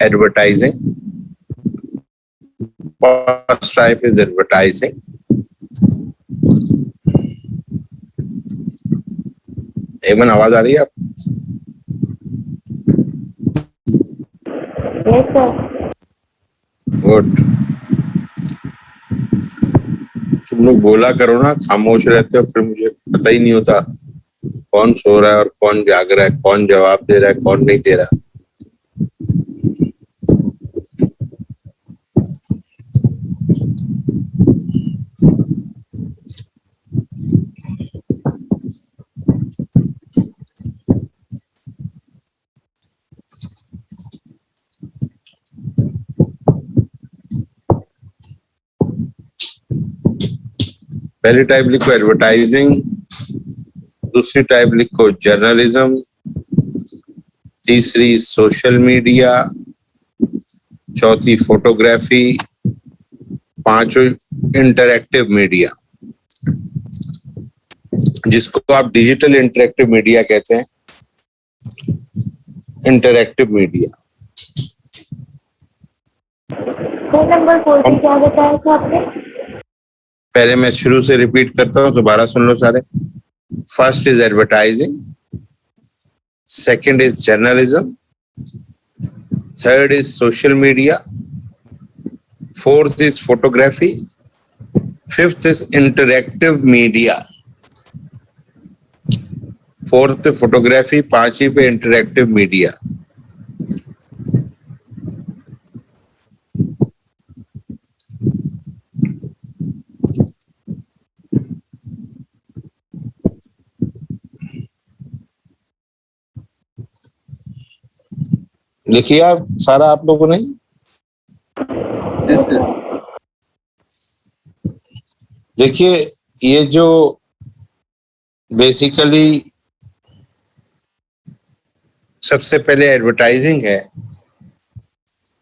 advertising. First type is advertising. एमन आवाज आ रही है आप? Yes, sir. गुड। तुम लोग बोला करो ना, खामोश रहते हो फिर मुझे पता ही नहीं होता कौन सो रहा है और कौन जाग रहा है, कौन जवाब दे रहा है, कौन नहीं दे रहा। पहली टाइप लिखो एडवर्टाइजिंग, दूसरी टाइप लिखो जर्नलिज्म, तीसरी सोशल मीडिया, चौथी फोटोग्राफी, पांचवी इंटरैक्टिव मीडिया, जिसको आप डिजिटल इंटरैक्टिव मीडिया कहते हैं। Interactive media. नंबर 4 पे क्या बताया था आपने? पहले मैं शुरू से रिपीट करता हूँ, दोबारा सुन लो सारे। First is advertising, second is journalism, third is social media, fourth is photography, fifth is interactive media. Fourth पे फोटोग्राफी, पांचवी पे इंटरैक्टिव मीडिया। लिखिए आप सारा, आप लोगों ने? Yes, sir. देखिए, ये जो बेसिकली सबसे पहले एडवर्टाइजिंग है।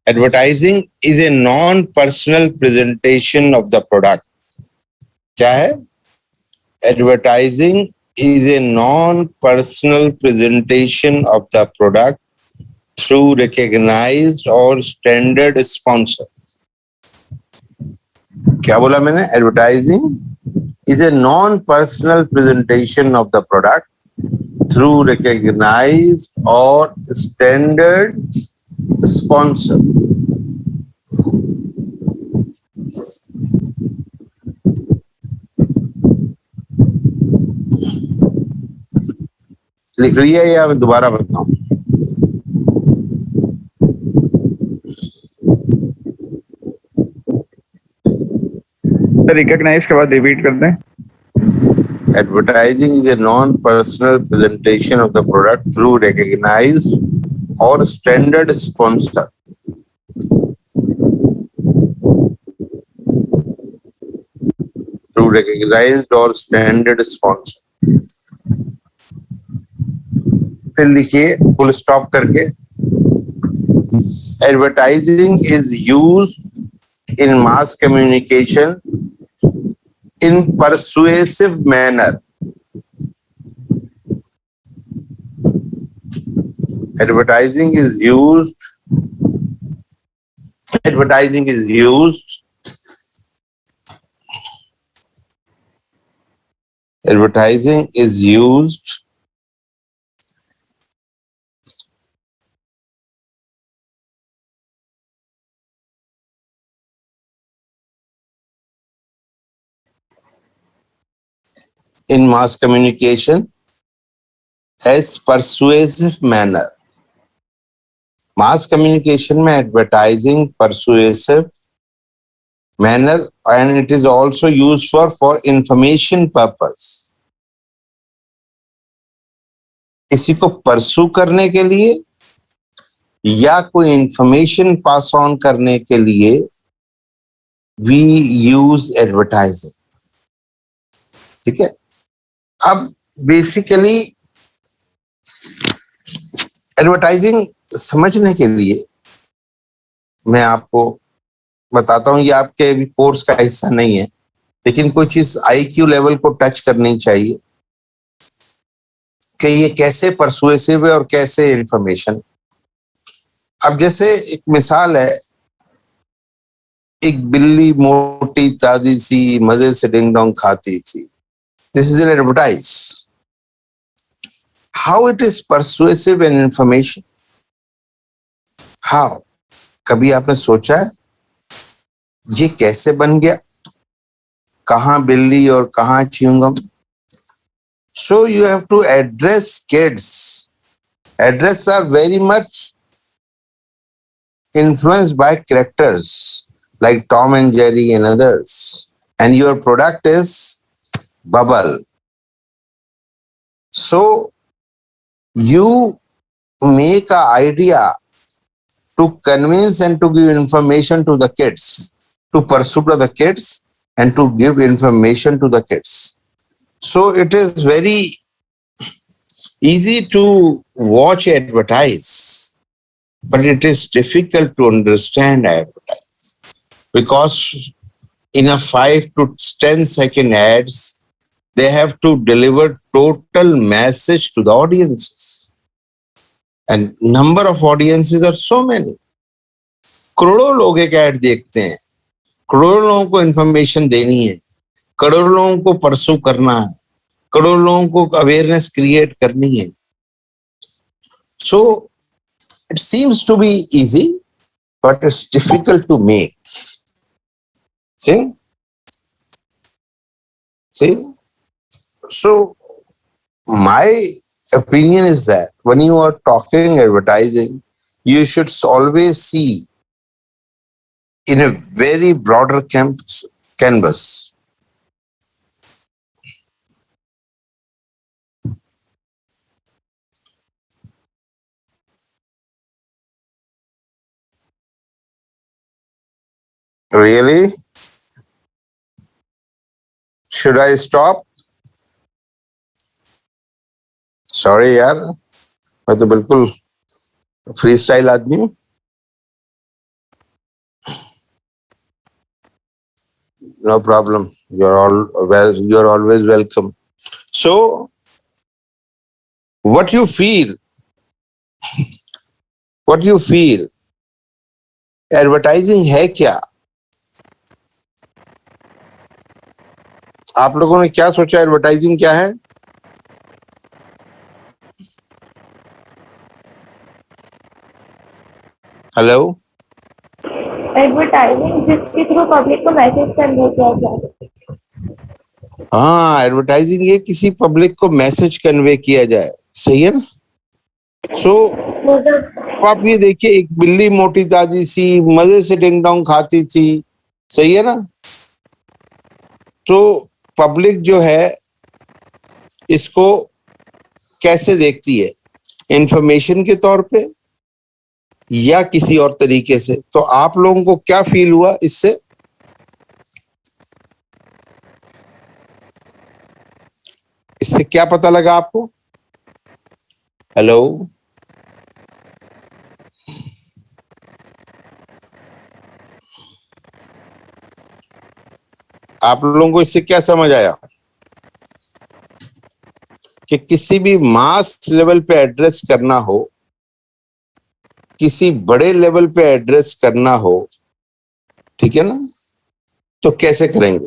Advertising is a non personal presentation of the product. क्या है? Advertising is a non personal presentation of the product through recognized or standard sponsor. क्या बोला मैंने? Advertising is a non-personal presentation of the product through recognized or standard sponsor. लिख लिया या मैं दोबारा बताऊं? सर रिकॉग्नाइज के बाद रिपीट कर दें। Advertising is a non-personal presentation of the product through recognized or standard sponsor. Through recognized or standard sponsor. फिर लिखिए फुल स्टॉप करके। Advertising is used in mass communication in persuasive manner. Advertising is used in mass communication as persuasive manner. Mass communication में advertising persuasive manner, and it is also used for information purpose. किसी को परसू करने के लिए या कोई information pass on करने के लिए we use advertising. ठीक है? अब बेसिकली एडवर्टाइजिंग समझने के लिए मैं आपको बताता हूं, ये आपके भी कोर्स का हिस्सा नहीं है, लेकिन कोई चीज आईक्यू लेवल को टच करनी चाहिए कि ये कैसे परसुएसिव है और कैसे इंफॉर्मेशन। अब जैसे एक मिसाल है, एक बिल्ली मोटी ताजी सी मजे से डिंग डोंग खाती थी. This is an advertise. How it is persuasive an information. How, कभी आपने सोचा है ये कैसे बन गया, कहाँ बिल्ली और कहाँ chewing gum. So you have to address kids. Address are very much influenced by characters like Tom and Jerry and others, and your product is bubble. So you make an idea to convince and to give information to the kids, to pursue to the kids and to give information to the kids. So it is very easy to watch advertise, but it is difficult to understand advertise, because in a 5 to 10-second ads, they have to deliver total message to the audiences. And number of audiences are so many. करोड़ों लोग एक add देखते हैं, करोड़ों लोगों को information देनी है, करोड़ों लोगों को परसू करना है, करोड़ों लोगों को अवेयरनेस क्रिएट करनी है. So it seems to be easy, but it's difficult to make. See? So my opinion is that when you are talking advertising, you should always see in a very broader canvas. Really? Should I stop? Sorry यार, मैं तो बिल्कुल free style आदमी हूँ. No problem. You're always welcome. So, what you feel? Advertising है क्या? आप लोगों ने क्या सोचा एडवर्टाइजिंग क्या है? हेलो. एडवर्टाइजिंग जिसके थ्रू पब्लिक को मैसेज कन्वे किया जाए. हाँ, एडवर्टाइजिंग ये किसी पब्लिक को मैसेज कन्वे किया जाए. सही है ना? सो आप ये देखिए, एक बिल्ली मोटी ताजी सी मजे से डिंग डोंग खाती थी. सही है ना? तो पब्लिक जो है इसको कैसे देखती है, इंफॉर्मेशन के तौर पे या किसी और तरीके से? तो आप लोगों को क्या फील हुआ इससे? इससे क्या पता लगा आपको? हेलो. आप लोगों को इससे क्या समझ आया कि किसी भी मास लेवल पे एड्रेस करना हो, किसी बड़े लेवल पे एड्रेस करना हो, ठीक है ना, तो कैसे करेंगे?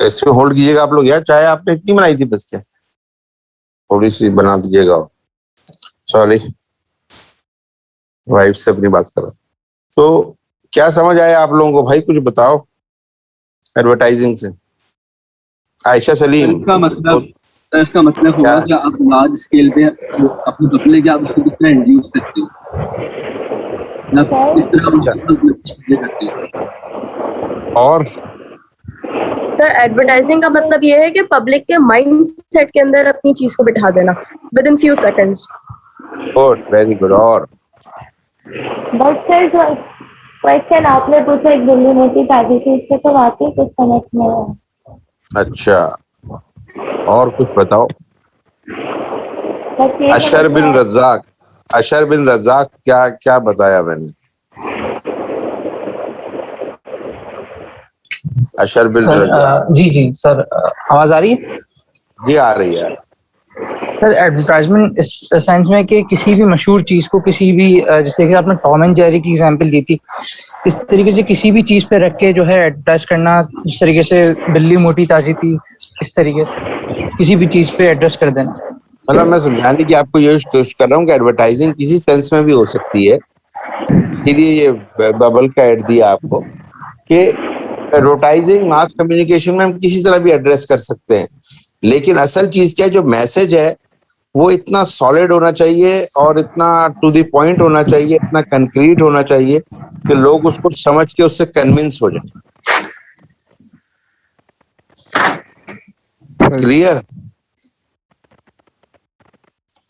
ऐसे होल्ड कीजिएगा आप लोग यार. चाहे आपने इतनी बनाई थी, बस क्या थोड़ी सी बना दीजिएगा. सॉरी, वाइफ से अपनी बात कर रहा. तो क्या समझ आया आप लोगों को भाई? कुछ बताओ एडवर्टाइजिंग से. आयशा सलीम. इसका मतलब हुआ कि आप लार्ज स्केल पे अपनी पब्लिक आप उसको किस तरह इंड्यूस करते हो, इस तरह करते हो. और सर एडवर्टाइजिंग का मतलब ये है कि पब्लिक के माइंड सेट के अंदर अपनी चीज को बिठा देना with in few seconds. Good, very good. और बट सर क्वेश्चन आपने पूछा एक बिल्ली मोटी ताजी थी, इससे तो वाकई कुछ समझ में आया. अच्छा, और कुछ बताओ. बस ये अशर बिन रज़ाक क्या बताया मैंने? अशरबिल सर रज़ा। जी जी सर, आवाज आ रही है? जी आ रही है। सर एडवर्टाइजमेंट इस सेंस में कि किसी भी मशहूर चीज को किसी भी जैसे कि आपने टॉम एंड जेरी की एग्जांपल दी थी, इस तरीके से किसी भी चीज पे रख के जो है एडवर्टाइज करना, जिस तरीके से बिल्ली मोटी ताजी थी, इस तरीके से किसी भी चीज पे एड्रेस कर देना। मतलब मैं समझाने की आपको ये कोशिश कर रहा हूँ कि एडवर्टाइजिंग किसी सेंस में भी हो सकती है, इसीलिए ये बबल का ऐड दिया आपको कि एडवर्टाइजिंग मास कम्युनिकेशन में हम किसी तरह भी एड्रेस कर सकते हैं, लेकिन असल चीज क्या है, जो मैसेज है वो इतना सॉलिड होना चाहिए और इतना टू द पॉइंट होना चाहिए, इतना कंक्रीट होना चाहिए कि लोग उसको समझ के उससे कन्विंस हो जाए। क्लियर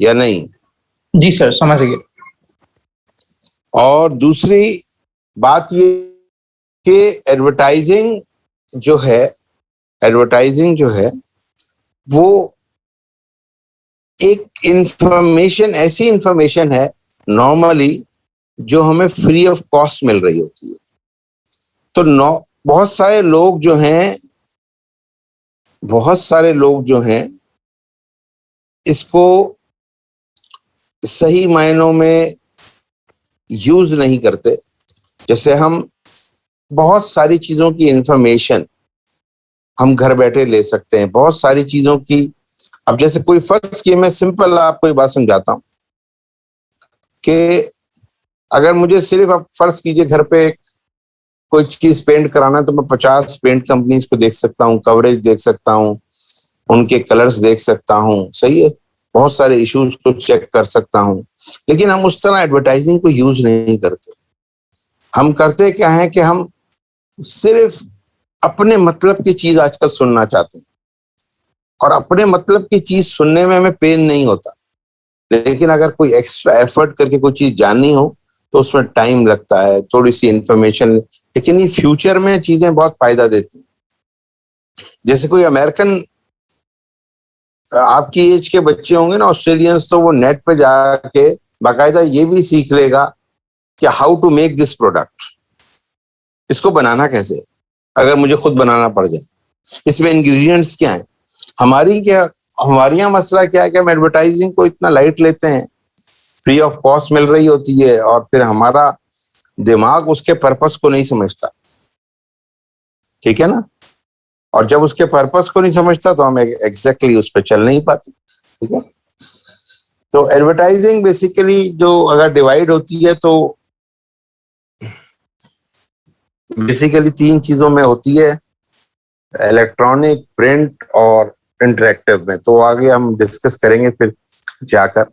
या नहीं? जी सर, समझ गए। और दूसरी बात ये कि एडवर्टाइजिंग जो है वो एक इंफॉर्मेशन, ऐसी इंफॉर्मेशन है नॉर्मली जो हमें फ्री ऑफ कॉस्ट मिल रही होती है। तो बहुत सारे लोग जो हैं इसको सही मायनों में यूज नहीं करते। जैसे हम बहुत सारी चीजों की इंफॉर्मेशन हम घर बैठे ले सकते हैं, बहुत सारी चीजों की। अब जैसे कोई फर्ज किए, मैं सिंपल आपको एक बात समझाता हूं कि अगर मुझे सिर्फ, आप फर्ज कीजिए घर पे कोई चीज पेंट कराना है तो मैं 50 पेंट कंपनीज को देख सकता हूँ, कवरेज देख सकता हूँ, उनके कलर्स देख सकता हूँ, सही है, बहुत सारे इश्यूज को चेक कर सकता हूँ। लेकिन हम उस तरह एडवर्टाइजिंग को यूज नहीं करते। हम करते क्या है कि हम सिर्फ अपने मतलब की चीज आजकल सुनना चाहते हैं, और अपने मतलब की चीज सुनने में हमें पेन नहीं होता, लेकिन अगर कोई एक्स्ट्रा एफर्ट करके कोई चीज जाननी हो तो उसमें टाइम लगता है, थोड़ी सी इंफॉर्मेशन, लेकिन ये फ्यूचर में चीजें बहुत फायदा देती हैं। जैसे कोई अमेरिकन, आपकी एज के बच्चे होंगे ना ऑस्ट्रेलियंस, तो वो नेट पे जाके बाकायदा ये भी सीख लेगा कि how to make this product, इसको बनाना कैसे, अगर मुझे खुद बनाना पड़ जाए, इसमें इंग्रेडिएंट्स क्या है। हमारे यहाँ मसला क्या है कि हम एडवर्टाइजिंग को इतना लाइट लेते हैं, फ्री ऑफ कॉस्ट मिल रही होती है, और फिर हमारा दिमाग उसके पर्पस को नहीं समझता, ठीक है ना। और जब उसके पर्पस को नहीं समझता तो हम एग्जैक्टली उस पर चल नहीं पाते, ठीक है। तो एडवर्टाइजिंग बेसिकली जो अगर डिवाइड होती है तो बेसिकली 3 चीजों में होती है, इलेक्ट्रॉनिक, प्रिंट और इंटरेक्टिव में। तो आगे हम डिस्कस करेंगे फिर जाकर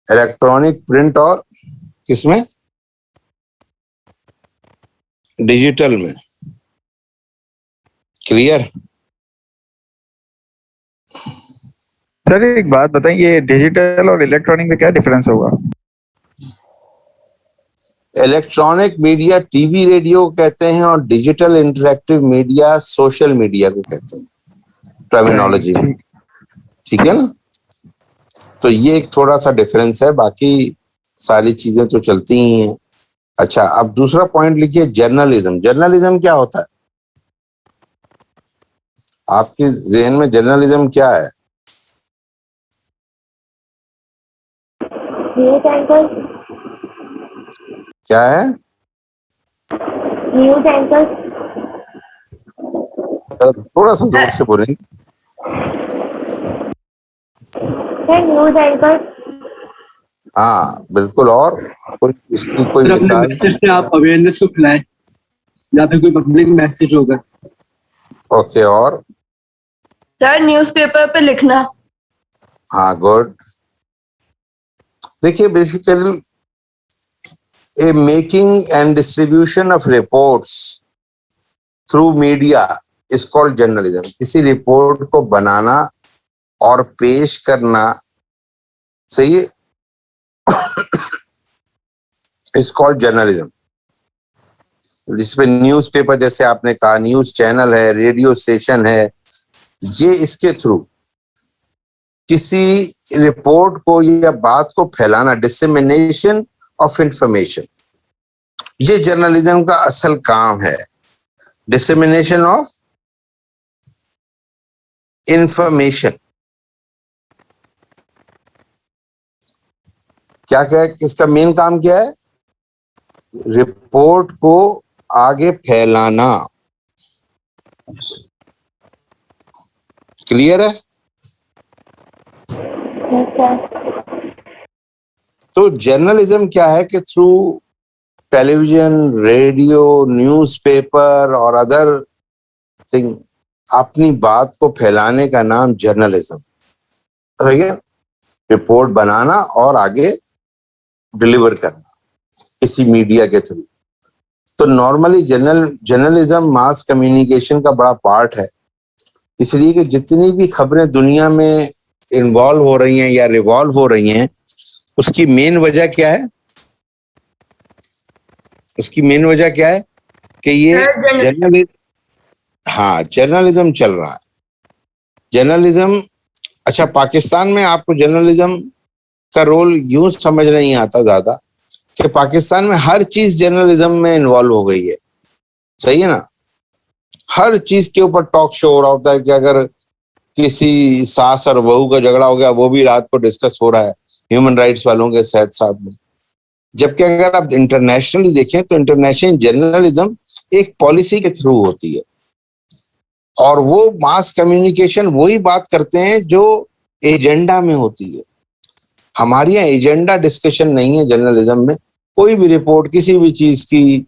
इलेक्ट्रॉनिक, प्रिंट और किसमें, डिजिटल में। क्लियर? सर एक बात बताइए, ये डिजिटल और इलेक्ट्रॉनिक में क्या डिफरेंस होगा? इलेक्ट्रॉनिक मीडिया टीवी रेडियो को कहते हैं, और digital interactive media social media को कहते हैं टर्मिनोलॉजी में, ठीक है ना। तो ये एक थोड़ा सा डिफरेंस है, बाकी सारी चीजें तो चलती ही हैं। अच्छा, अब दूसरा पॉइंट लिखिए, जर्नलिज्म। जर्नलिज्म क्या होता है आपके जहन में? जर्नलिज्म क्या है? News anchor. क्या है? News anchor. थोड़ा सा जोर से बोलेंगे। News anchor. हाँ बिल्कुल। और इसकी कोई अपने मिसाल? मैसेज से आप अवेयरनेस को फैलाएं, या फिर कोई पब्लिक मैसेज होगा। ओके, और? सर न्यूज़पेपर पे लिखना। हाँ, गुड। देखिए, basically A making and distribution of reports through media is called journalism. किसी रिपोर्ट को बनाना और पेश करना, सही है, इज कॉल्ड जर्नलिज्म। जिसमें न्यूज़पेपर, जैसे आपने कहा, न्यूज चैनल है, रेडियो स्टेशन है, ये इसके थ्रू किसी रिपोर्ट को या बात को फैलाना, डिसेमिनेशन ऑफ इंफॉर्मेशन, ये जर्नलिज्म का असल काम है। dissemination of information. क्या क्या किसका मेन काम क्या है? रिपोर्ट को आगे फैलाना। क्लियर है? Yes, sir. तो जर्नलिज्म क्या है कि थ्रू टेलीविजन, रेडियो, न्यूज़पेपर और अदर थिंग अपनी बात को फैलाने का नाम जर्नलिज्म। ठीक है? रिपोर्ट बनाना और आगे डिलीवर करना किसी मीडिया के थ्रू। तो नॉर्मली जर्नलिज्म मास कम्युनिकेशन का बड़ा पार्ट है, इसलिए कि जितनी भी खबरें दुनिया में इन्वॉल्व हो रही हैं या रिवॉल्व हो रही हैं, उसकी मेन वजह क्या है? उसकी मेन वजह क्या है कि ये जर्नलिज्म चल रहा है। जर्नलिज्म, अच्छा पाकिस्तान में आपको जर्नलिज्म का रोल यूं समझ नहीं आता ज्यादा कि पाकिस्तान में हर चीज जर्नलिज्म में इन्वॉल्व हो गई है। सही है ना? हर चीज के ऊपर टॉक शो हो रहा होता है कि अगर किसी सास और बहू का झगड़ा हो गया, वो भी रात को डिस्कस हो रहा है ह्यूमन राइट्स वालों के साथ में। जबकि अगर आप इंटरनेशनली देखें तो इंटरनेशनल जर्नलिज्म एक पॉलिसी के थ्रू होती है और वो मास कम्युनिकेशन वही बात करते हैं जो एजेंडा में होती है। हमारे यहाँ एजेंडा डिस्कशन नहीं है जर्नलिज्म में। कोई भी रिपोर्ट किसी भी चीज की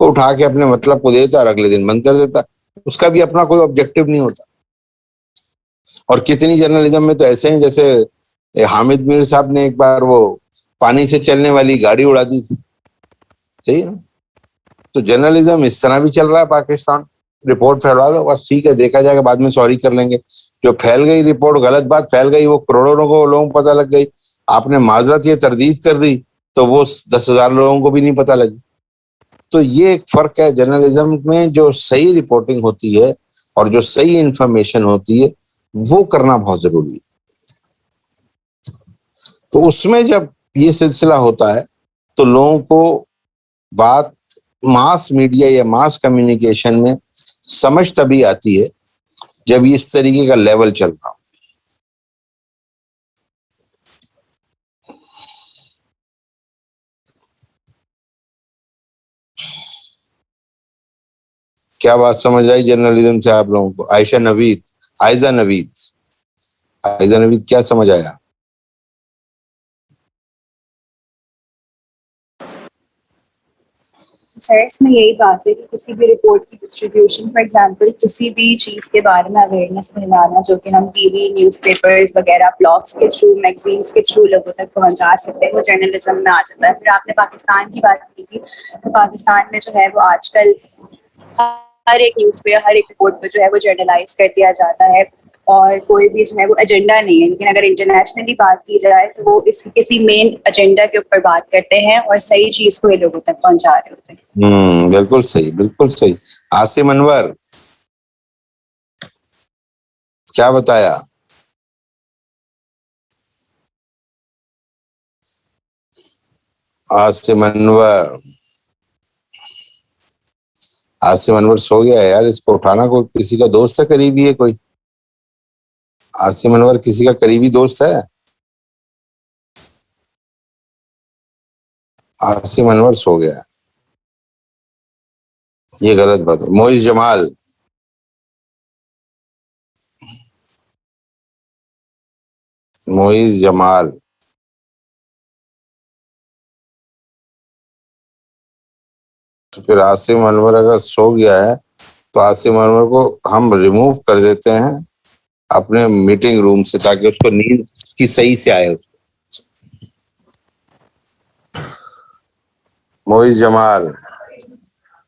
को उठा के अपने मतलब को देता और अगले दिन बंद कर देता, उसका भी अपना कोई ऑब्जेक्टिव नहीं होता। और कितनी जर्नलिज्म में तो ऐसे हैं, जैसे हामिद मीर साहब ने एक बार वो पानी से चलने वाली गाड़ी उड़ा दी थी। सही है ना? तो जर्नलिज्म इस तरह भी चल रहा है पाकिस्तान। रिपोर्ट फैला दो, बस ठीक है, देखा जाएगा, बाद में सॉरी कर लेंगे। जो फैल गई रिपोर्ट, गलत बात फैल गई, वो करोड़ों को लोगों को पता लग गई, आपने माजरत ये तरदीद कर दी तो वो 10,000 लोगों को भी नहीं पता लगी। तो ये एक फर्क है जर्नलिज्म में। जो सही रिपोर्टिंग होती है और जो सही इंफॉर्मेशन होती है वो करना बहुत जरूरी है। तो उसमें जब ये सिलसिला होता है तो लोगों को बात मास मीडिया या मास कम्युनिकेशन में समझ तभी आती है जब इस तरीके का लेवल चल रहा हो। क्या बात समझ आई जर्नलिज्म से आप लोगों को? आयशा नवीद, आयजा नवीद, आयजा नवीद, क्या समझ आया? सर इसमें यही बात है कि किसी भी रिपोर्ट की डिस्ट्रीब्यूशन, फॉर एग्जांपल किसी भी चीज़ के बारे में अवेयरनेस फैलाना, जो कि हम टीवी, न्यूज़पेपर्स वगैरह, ब्लॉग्स के थ्रू, मैगजीन्स के थ्रू लोगों तक पहुंचा सकते हैं, वो जर्नलिज्म में आ जाता है। फिर आपने पाकिस्तान की बात की थी, तो पाकिस्तान में जो है वो आजकल हर एक न्यूज़ पे, हर एक रिपोर्ट पे जो है वो जर्नलाइज कर दिया जाता है और कोई भी जो है वो एजेंडा नहीं है। लेकिन अगर इंटरनेशनली बात की जाए तो वो किसी मेन एजेंडा के ऊपर बात करते हैं और सही चीज को ये लोगों तक पहुंचा रहे होते हैं। बिल्कुल सही, बिल्कुल सही। आसिम अनवर, क्या बताया? आसिम अनवर, आसिम अनवर सो गया है यार, इसको उठाना। कोई किसी का दोस्त है, करीबी है कोई? आसिम अनवर किसी का करीबी दोस्त है? आसिम अनवर सो गया, ये गलत बात है। मोइज जमाल, मोइज जमाल, तो फिर आसिम अनवर अगर सो गया है तो आसिम अनवर को हम रिमूव कर देते हैं अपने मीटिंग रूम से, ताकि उसको नींद की सही से आए। Moiz Jamal,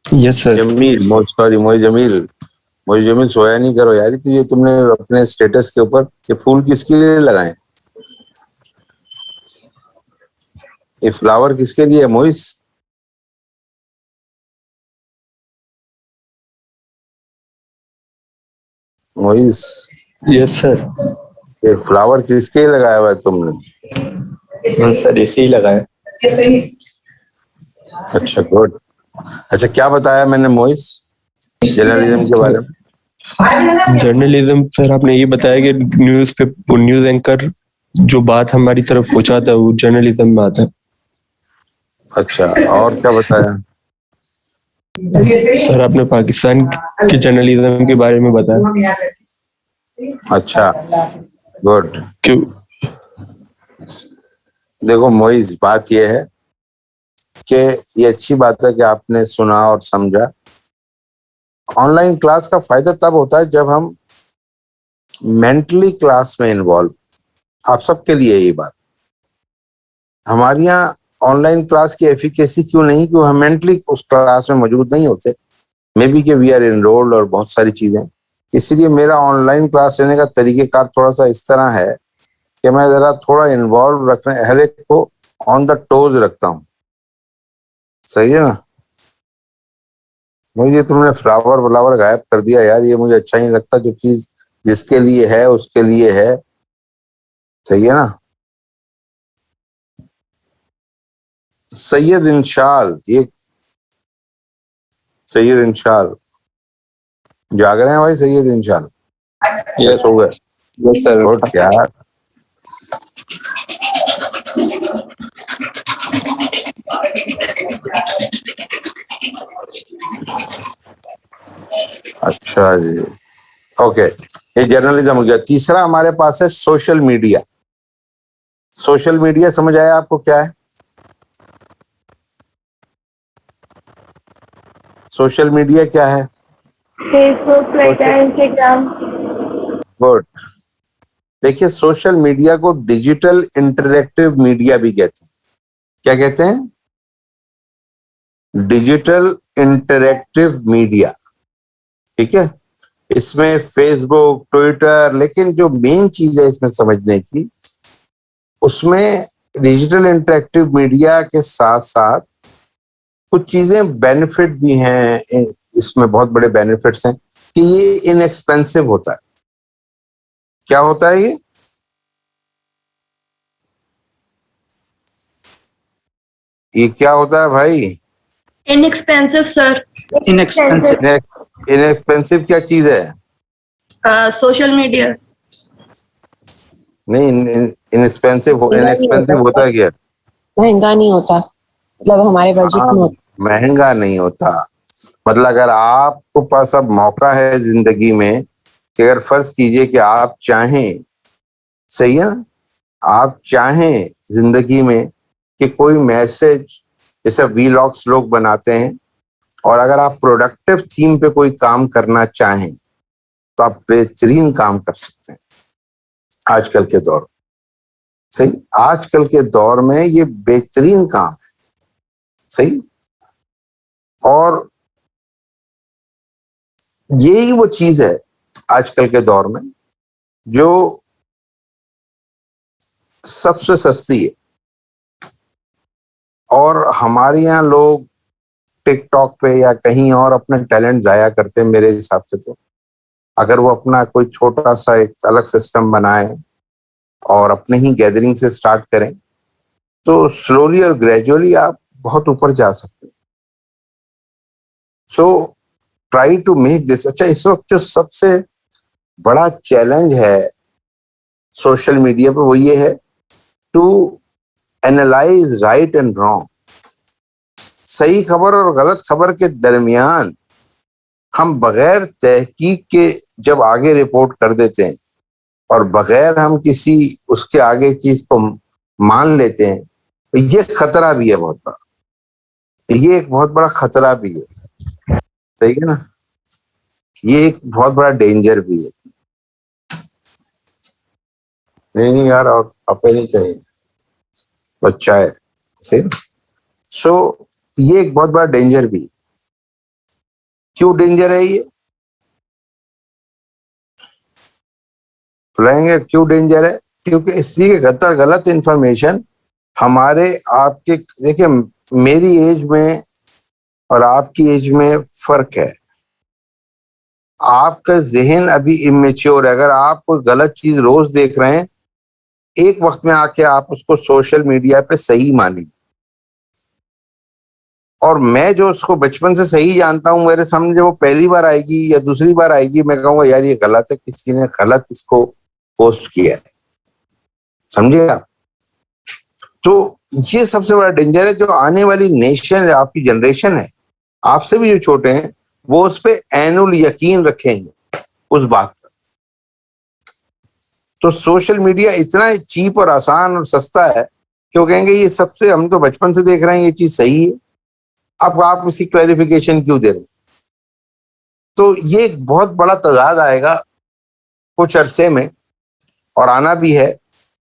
yes sir. Jamil, sorry Moiz Jamil, Moiz Jamil सोया नहीं करो यार। तो ये तुमने अपने स्टेटस के ऊपर ये फूल किसके लिए लगाए? ये फ्लावर किसके लिए है मोइज? Moiz, yes sir. ये फ्लावर किसके लिए लगाया हुआ है तुमने? बस सर ऐसे ही लगाया। अच्छा गुड। अच्छा क्या बताया मैंने मोइज? जर्नलिज्म के बारे में। जर्नलिज्म सर, आपने ये बताया कि न्यूज एंकर जो बात हमारी तरफ पहुंचाता है वो जर्नलिज्म में आता है। अच्छा, और क्या बताया? सर आपने पाकिस्तान के जर्नलिज्म के बारे में बताया। अच्छा, गुड। क्यों? देखो मोइज, बात यह है कि ये अच्छी बात है कि आपने सुना और समझा। ऑनलाइन क्लास का फायदा तब होता है जब हम मेंटली क्लास में इन्वॉल्व, आप सबके लिए ये बात। हमारे यहाँ ऑनलाइन क्लास की एफिकेसी क्यों नहीं, क्यों हम मेंटली उस क्लास में मौजूद नहीं होते। मे बी के वी आर एनरोल्ड और बहुत सारी चीजें। इसलिए मेरा ऑनलाइन क्लास लेने का तरीकेकार थोड़ा सा इस तरह है कि मैं जरा थोड़ा इन्वॉल्व रखने, हर एक को ऑन द टोज रखता हूँ। सही है ना? मुझे तुमने फ्लावर गायब कर दिया यार, ये मुझे अच्छा नहीं लगता। जो चीज जिसके लिए है उसके लिए है। सही है ना? सैयद इंशाल, ये सैयद इंशाल जाग रहे हैं भाई? सैयद इंशाल यस सो गए? Yes sir. गुड यार। अच्छा जी, ओके। ये जर्नलिज्म हो गया। तीसरा हमारे पास है सोशल मीडिया। सोशल मीडिया समझ आया आपको क्या है? सोशल मीडिया क्या है? Facebook, Twitter, Instagram. गुड। देखिए, सोशल मीडिया को डिजिटल इंटरेक्टिव मीडिया भी कहते हैं। क्या कहते हैं? Digital interactive media. ठीक है? इसमें फेसबुक, ट्विटर, लेकिन जो मेन चीज है इसमें समझने की, उसमें डिजिटल इंटरेक्टिव मीडिया के साथ साथ कुछ चीजें बेनिफिट भी हैं। इसमें बहुत बड़े बेनिफिट्स हैं कि ये इनएक्सपेंसिव होता है। क्या होता है ये क्या होता है भाई? Inexpensive sir. इनएक्सपेंसिव। इनएक्सपेंसिव क्या चीज है? Social media. नहीं, इनएक्सपेंसिव होता है क्या? महंगा नहीं होता, मतलब हमारे बजट हाँ, में होता। महंगा नहीं होता। मतलब अगर आपको पास अब मौका है जिंदगी में कि अगर फर्ज कीजिए कि आप चाहें, सही है ना, आप चाहें जिंदगी में कि कोई मैसेज, जैसे वीलॉग्स लोग बनाते हैं, और अगर आप प्रोडक्टिव थीम पे कोई काम करना चाहें तो आप बेहतरीन काम कर सकते हैं आजकल के दौर में। सही, आजकल के दौर में ये बेहतरीन काम है। सही, और यही वो चीज है आजकल के दौर में जो सबसे सस्ती है। और हमारे यहाँ लोग टिकटॉक पे या कहीं और अपना टैलेंट जाया करते हैं मेरे हिसाब से। तो अगर वो अपना कोई छोटा सा एक अलग सिस्टम बनाए और अपने ही गैदरिंग से स्टार्ट करें तो स्लोली और ग्रेजुअली आप बहुत ऊपर जा सकते हैं। So try to make this. अच्छा, इस वक्त जो सबसे बड़ा चैलेंज है सोशल मीडिया पे वो ये है to analyse right and wrong. सही खबर और गलत खबर के दरमियान हम बगैर तहकीक के जब आगे रिपोर्ट कर देते हैं और बगैर हम किसी उसके आगे चीज को मान लेते हैं, तो ये खतरा भी है बहुत बड़ा। ये एक बहुत बड़ा खतरा भी है। सही है ना? ये एक बहुत बड़ा डेंजर भी है। नहीं यार, और अपने नहीं चाहिए, बच्चा है। ठीक। सो ये एक बहुत बड़ा डेंजर भी है। क्यों डेंजर है ये? रहेंगे क्यों डेंजर है? क्योंकि इसलिए गलत इंफॉर्मेशन हमारे आपके, देखिए मेरी एज में और आपकी एज में फर्क है। आपका जहन अभी इमेच्योर है। अगर आप कोई गलत चीज रोज देख रहे हैं, एक वक्त में आके आप उसको सोशल मीडिया पे सही मानेंगे। और मैं जो उसको बचपन से सही जानता हूँ, मेरे सामने जब वो पहली बार आएगी या दूसरी बार आएगी, मैं कहूँगा यार ये गलत है, किसी ने गलत इसको पोस्ट किया है, समझे आप? तो ये सबसे बड़ा डेंजर है। जो आने वाली नेशन, आपकी जनरेशन है, आपसे भी जो छोटे हैं, वो उस पे ऐनुल यकीन रखेंगे उस बात पर। तो सोशल मीडिया इतना चीप और आसान और सस्ता है कि वो कहेंगे ये सबसे, हम तो बचपन से देख रहे हैं ये चीज सही है, अब आप इसी क्लैरिफिकेशन क्यों दे रहे हैं? तो ये एक बहुत बड़ा तजाद आएगा कुछ अरसे में, और आना भी है,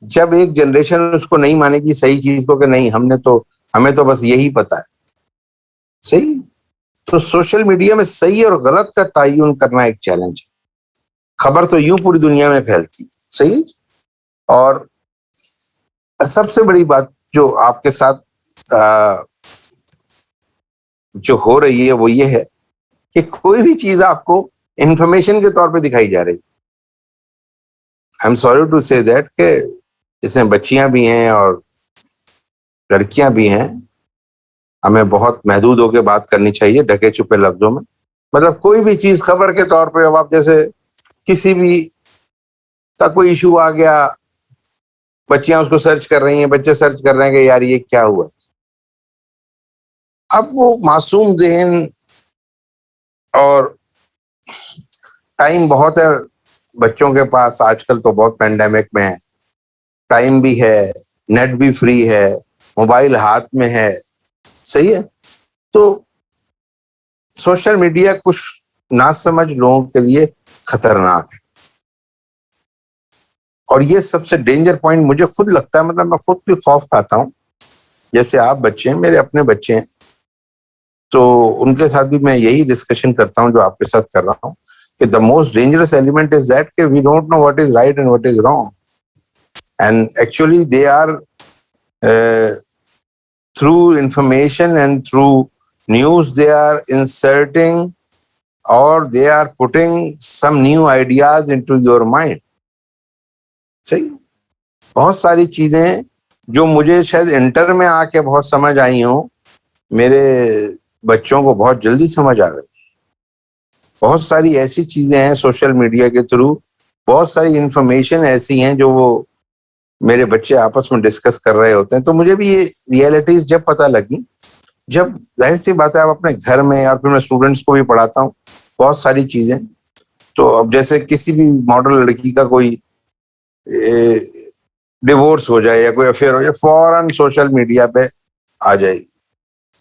जब एक जनरेशन उसको नहीं मानेगी सही चीज को कि नहीं हमें तो बस यही पता है, सही। तो सोशल मीडिया में सही और गलत का तयन करना एक चैलेंज है। खबर तो यूं पूरी दुनिया में फैलती है, सही। और सबसे बड़ी बात जो आपके साथ जो हो रही है वो ये है कि कोई भी चीज आपको इंफॉर्मेशन के तौर पे दिखाई जा रही। I am sorry to say that कि इसमें बच्चियां भी हैं और लड़कियां भी हैं, हमें बहुत महदूद होकर बात करनी चाहिए, ढके छुपे लफ्जों में। मतलब कोई भी चीज खबर के तौर पे, अब आप जैसे किसी भी का कोई इशू आ गया, बच्चियां उसको सर्च कर रही हैं, बच्चे सर्च कर रहे हैं कि यार ये क्या हुआ। अब वो मासूम ज़हन, और टाइम बहुत है बच्चों के पास आजकल, तो बहुत पेंडेमिक में है, टाइम भी है, नेट भी फ्री है, मोबाइल हाथ में है, सही है। तो सोशल मीडिया कुछ ना समझ लोगों के लिए खतरनाक है, और ये सबसे डेंजर पॉइंट मुझे खुद लगता है। मतलब मैं खुद भी खौफ खाता हूँ, जैसे आप बच्चे हैं, मेरे अपने बच्चे हैं, तो उनके साथ भी मैं यही डिस्कशन करता हूँ जो आपके साथ कर रहा हूँ, कि the most dangerous element is that कि we don't know what is right and what is wrong, and actually they are through information and through news they are inserting or they are putting some new ideas into your mind, सही। बहुत सारी चीजें जो मुझे शायद inter में आके बहुत समझ आई हो, मेरे बच्चों को बहुत जल्दी समझ आ गई। बहुत सारी ऐसी चीजें हैं सोशल मीडिया के थ्रू, बहुत सारी इंफॉर्मेशन ऐसी हैं जो वो मेरे बच्चे आपस में डिस्कस कर रहे होते हैं। तो मुझे भी ये रियलिटीज जब पता लगी, जब जाहिर सी बात है आप अपने घर में, और फिर मैं स्टूडेंट्स को भी पढ़ाता हूँ बहुत सारी चीजें, तो अब जैसे किसी भी मॉडल लड़की का कोई डिवोर्स हो जाए या कोई अफेयर हो जाए, फौरन सोशल मीडिया पे आ जाएगी।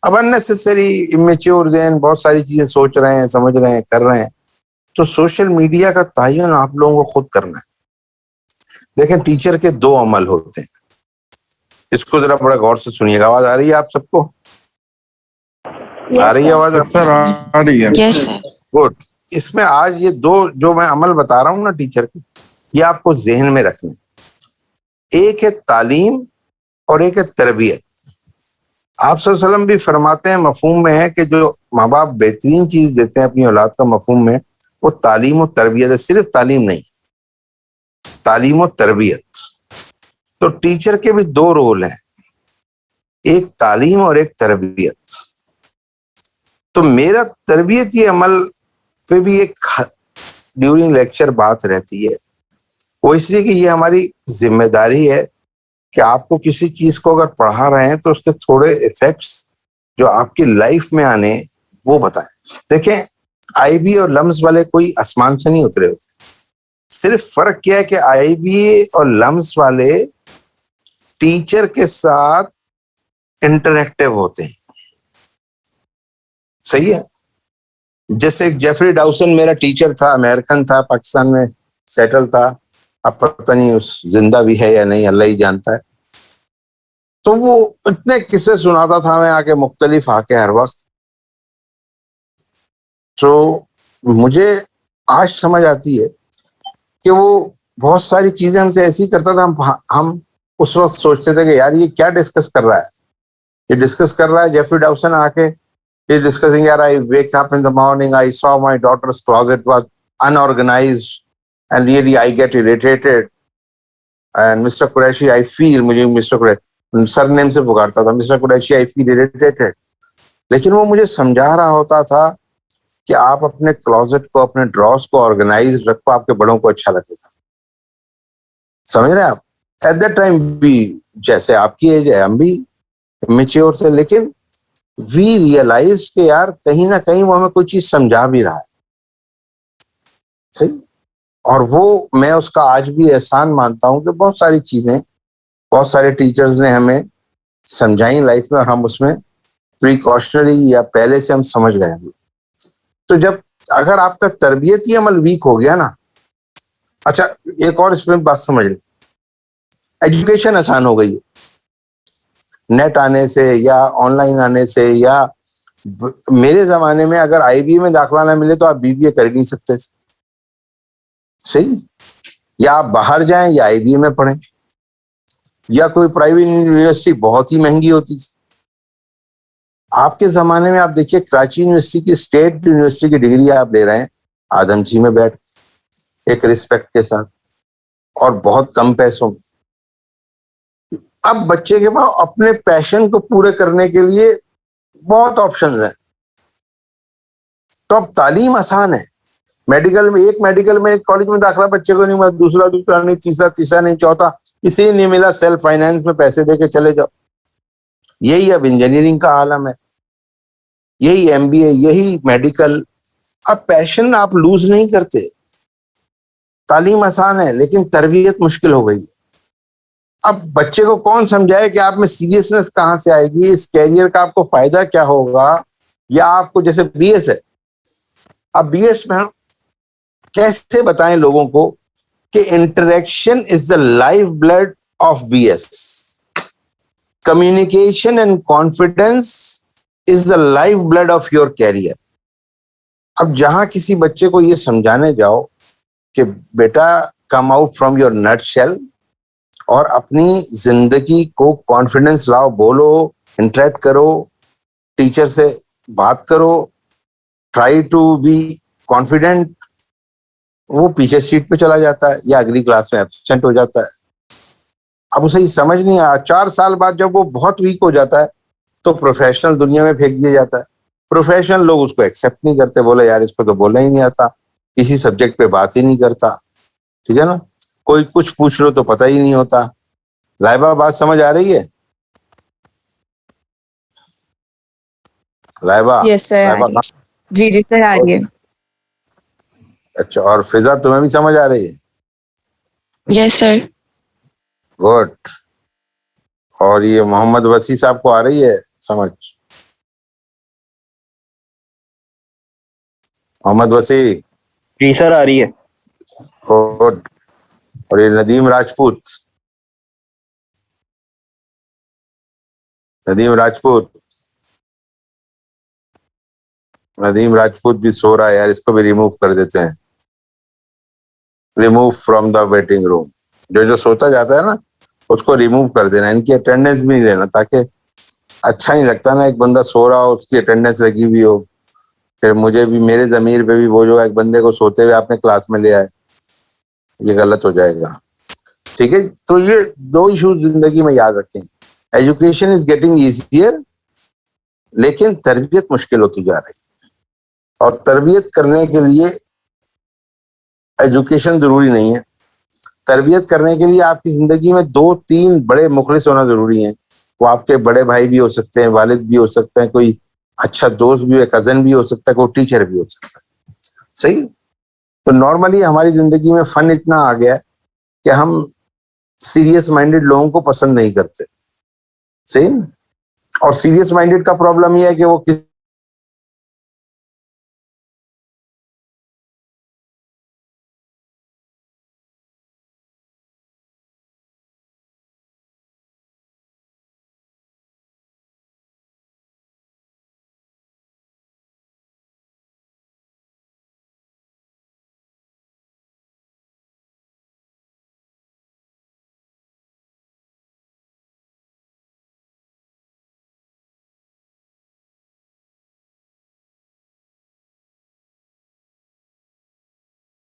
अब अननेसेसरी इमेच्योर देन बहुत सारी चीजें सोच रहे हैं, समझ रहे हैं, कर रहे हैं। तो सोशल मीडिया का तयन आप लोगों को खुद करना है। देखें, टीचर के दो अमल होते हैं, इसको जरा बड़ा गौर से सुनिएगा। आवाज आ रही है आप सबको? आ रही है आवाज? सर आ रही है। Yes sir. गुड। इसमें आज ये दो जो मैं अमल बता रहा हूँ ना टीचर के, ये आपको जहन में रखने। एक है तालीम और एक है तरबियत। आप सल्लल्लाहु अलैहि वसल्लम भी फरमाते हैं, मफहूम में है कि जो माँ बाप बेहतरीन चीज देते हैं अपनी औलाद का, मफहूम में वो तालीम और तरबियत है। सिर्फ तालीम नहीं, तालीम और तरबियत। तो टीचर के भी दो रोल हैं, एक तालीम और एक तरबियत। तो मेरा तरबियत ये अमल पे भी एक ड्यूरिंग लेक्चर बात रहती है, वो इसलिए कि ये हमारी जिम्मेदारी है कि आपको किसी चीज को अगर पढ़ा रहे हैं तो उसके थोड़े इफेक्ट्स जो आपकी लाइफ में आने वो बताएं। देखें, आईबी और लम्स वाले कोई आसमान से नहीं उतरे होते। सिर्फ फर्क क्या है कि आईबी और लम्स वाले टीचर के साथ इंटरेक्टिव होते हैं, सही है। जैसे एक जेफरी डाउसन मेरा टीचर था, अमेरिकन था, पाकिस्तान में सेटल था, अब पता नहीं उस जिंदा भी है या नहीं, अल्लाह ही जानता है। तो वो इतने किस्से सुनाता था मैं आके, मुख्तलिफ आके हर वक्त। तो मुझे आज समझ आती है कि वो बहुत सारी चीजें हमसे ऐसी करता था, हम उस वक्त सोचते थे कि यार ये क्या डिस्कस कर रहा है, ये डिस्कस कर रहा है जेफरी डाउसन आके, ये डिस्कसिंग यार I wake up in the morning, I saw my daughter's closet was unorganized and really I get irritated and Mr. Qureshi I feel, मुझे मिस्टर कुरैशी सरनेम से पुकारता था, mister Qureshi I feel irritated लेकिन वो मुझे समझा रहा होता था कि आप अपने क्लोजेट को, अपने ड्रॉर्स को ऑर्गेनाइज रखो, आपके बड़ों को अच्छा लगेगा। समझ रहे हैं आप? एट दैट टाइम भी जैसे आपकी एज है, हम भी मेच्योर थे, लेकिन वी रियलाइज कि यार कहीं ना कहीं वो हमें कोई चीज समझा भी रहा है। सही। और वो मैं उसका आज भी एहसान मानता हूं कि बहुत सारी चीजें, बहुत सारे टीचर्स ने हमें समझाई लाइफ में, और हम उसमें प्रिकॉशनरी या पहले से हम समझ गए हैं। तो जब अगर आपका तरबियती अमल वीक हो गया ना, अच्छा एक और इसमें बात समझ लें, एजुकेशन आसान हो गई नेट आने से या ऑनलाइन आने से, या मेरे जमाने में अगर आईबीए में दाखला ना मिले तो आप बीबीए कर नहीं सकते। सही। या आप बाहर जाएं या आईबीए में पढ़ें, या कोई प्राइवेट यूनिवर्सिटी बहुत ही महंगी होती थी। आपके जमाने में आप देखिए कराची यूनिवर्सिटी की, स्टेट यूनिवर्सिटी की डिग्री आप ले रहे हैं आदमची में बैठ, एक रिस्पेक्ट के साथ, और बहुत कम पैसों में। अब बच्चे के पास अपने पैशन को पूरे करने के लिए बहुत ऑप्शंस हैं। तो अब तालीम आसान है। मेडिकल में, एक मेडिकल में एक कॉलेज में दाखला बच्चे को नहीं मिला, दूसरा नहीं, तीसरा नहीं, चौथा इसे नहीं मिला, सेल्फ फाइनेंस में पैसे देके चले जाओ। यही अब इंजीनियरिंग का आलम है, यही एमबीए, यही मेडिकल। अब पैशन आप लूज नहीं करते। तालीम आसान है लेकिन तरबियत मुश्किल हो गई है। अब बच्चे को कौन समझाए कि आप में सीरियसनेस कहाँ से आएगी, इस कैरियर का आपको फायदा क्या होगा, या आपको जैसे बीएस है, अब बीएस में कैसे बताएं लोगों को कि interaction is the life blood of BS, communication and confidence is the life blood of your career. अब जहां किसी बच्चे को ये समझाने जाओ कि बेटा come out from your nut shell और अपनी जिंदगी को कॉन्फिडेंस लाओ, बोलो, इंटरेक्ट करो, टीचर से बात करो, ट्राई टू बी कॉन्फिडेंट, वो पीछे सीट पे चला जाता है या अगली क्लास में एब्सेंट हो जाता है। अब उसे समझ नहीं आया। 4 साल बाद जब वो बहुत वीक हो जाता है तो प्रोफेशनल दुनिया में फेंक दिया जाता है। प्रोफेशनल लोग उसको एक्सेप्ट नहीं करते, बोले यार इसको तो बोलना ही नहीं आता, किसी सब्जेक्ट पे बात ही नहीं करता। ठीक है ना, कोई कुछ पूछ लो तो पता ही नहीं होता। लाइबा बात समझ आ रही है? लाइबा? यस सर, जी जी सर आ रही है। अच्छा, और फिजा तुम्हें भी समझ आ रही है? Yes sir. गुड। और ये मोहम्मद वसी साहब को आ रही है समझ? मोहम्मद वसी? जी सर आ रही है। गुड। और ये नदीम राजपूत? नदीम राजपूत? नदीम राजपूत भी सो रहा है यार, इसको भी रिमूव कर देते हैं। Remove from the waiting room. जो सोता जाता है ना उसको रिमूव कर देना, इनकी अटेंडेंस भी नहीं लेना, ताकि अच्छा नहीं लगता ना एक बंदा सो रहा हो उसकी अटेंडेंस लगी हुई हो, फिर मुझे भी, मेरे जमीर पे भी बोझ होगा एक बंदे को सोते हुए आपने क्लास में ले आए, ये गलत हो जाएगा। ठीक है, तो ये 2 इशू जिंदगी में याद रखें। एजुकेशन इज गेटिंग ईजियर, लेकिन तरबियत मुश्किल होती जा रही है। और तरबियत करने के लिए एजुकेशन जरूरी नहीं है। तरबियत करने के लिए आपकी जिंदगी में 2-3 बड़े मुखलिस होना जरूरी है। वो आपके बड़े भाई भी हो सकते हैं, वालिद भी हो सकते हैं, कोई अच्छा दोस्त भी, कजन भी हो सकता है, कोई टीचर भी हो सकता है। सही। तो नॉर्मली हमारी जिंदगी में फन इतना आ गया है कि हम सीरियस माइंडेड लोगों को पसंद नहीं करते। सही ना? और सीरियस माइंडेड का प्रॉब्लम यह है कि वो